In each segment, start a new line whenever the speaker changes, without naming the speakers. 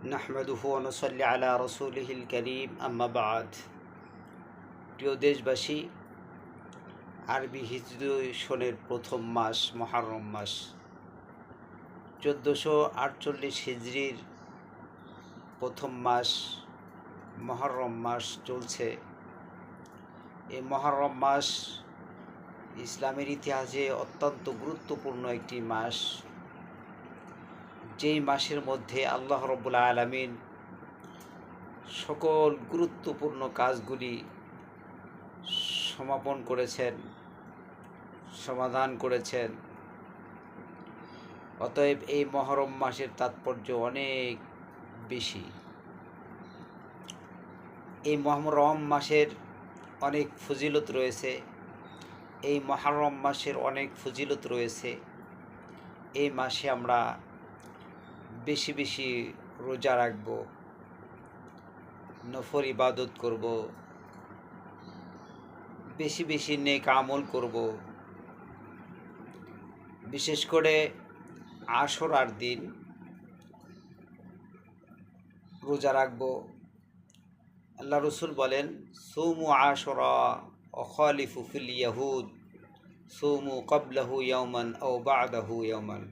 নাহমাদুহু ওয়া নুসাল্লি আলা রাসূলিহিল কারীম আম্মা বা'দ। প্রিয় দেশবাসী, আরবি হিজরি সনের প্রথম মাস মুহররম মাস, 1448 হিজরির প্রথম মাস মুহররম মাস চলছে। এই মুহররম মাস ইসলামের ইতিহাসে অত্যন্ত গুরুত্বপূর্ণ একটি মাস, যেই মাসের মধ্যে আল্লাহ রাব্বুল আলামিন সকল গুরুত্বপূর্ণ কাজগুলি সমাপন করেছেন, সমাধান করেছেন। অতএব এই মুহররম মাসের তাৎপর্য অনেক বেশি। এই মুহররম মাসের অনেক ফজিলত রয়েছে, এই মুহররম মাসের অনেক ফজিলত রয়েছে। এই মাসে আমরা বেশি বেশি রোজা রাখব, নফল ইবাদত করব, বেশি বেশি নেক আমল করব। বিশেষ করে আশুরার দিন রোজা রাখব। আল্লাহ রসুল বলেন, সুমু আশুরা ওয়া খালিফু ফিল ইয়াহুদ সুমু ক্বাবলাহু ইয়াওমান আও বা'দাহু ইয়াওমান।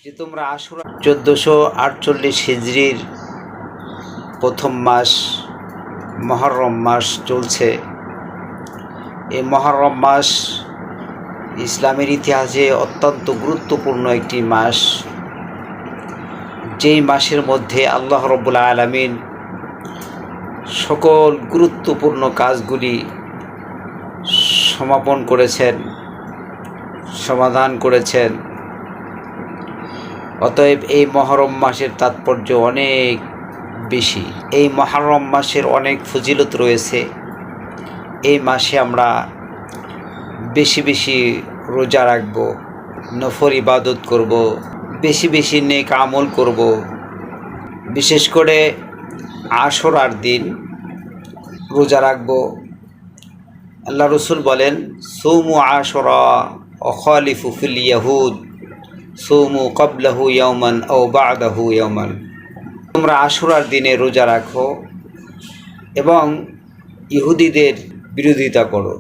যে তোমরা আশুরা 1448 হিজরির প্রথম মাস মুহররম মাস চলছে। এই মুহররম মাস ইসলামের ইতিহাসে অত্যন্ত গুরুত্বপূর্ণ একটি মাস, যেই মাসের মধ্যে আল্লাহ রাব্বুল আলামিন সকল গুরুত্বপূর্ণ কাজগুলি সমাপন করেছেন, সমাধান করেছেন। অতএব এই মুহররম মাসের তাৎপর্য অনেক বেশি। এই মুহররম মাসের অনেক ফজিলত রয়েছে। এই মাসে আমরা বেশি বেশি রোজা রাখব, নফল ইবাদত করব, বেশি বেশি নেক আমল করব। বিশেষ করে আশুরার দিন রোজা রাখব। আল্লাহ রসুল বলেন, সুমু আশুরা ওয়া খালিফু ফিল ইয়াহুদ সুমু ক্বাবলাহু ইয়াওমান আও বা'দাহু ইয়াওমান। তোমরা আশুরার দিনে রোজা রাখো এবং ইহুদিদের বিরোধিতা করো।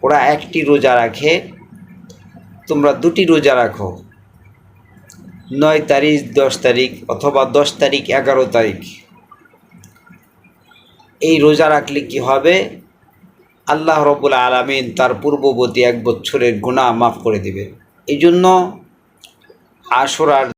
ওরা একটি রোজা রাখে, তোমরা দুটি রোজা রাখো, 9 তারিখ 10 তারিখ অথবা 10 তারিখ 11 তারিখ। এই রোজা রাখলে কি হবে? আল্লাহ রাব্বুল আলামিন তার পূর্ববর্তী 1 বছরের গুনাহ মাফ করে দিবে। এই জন্য আশুরার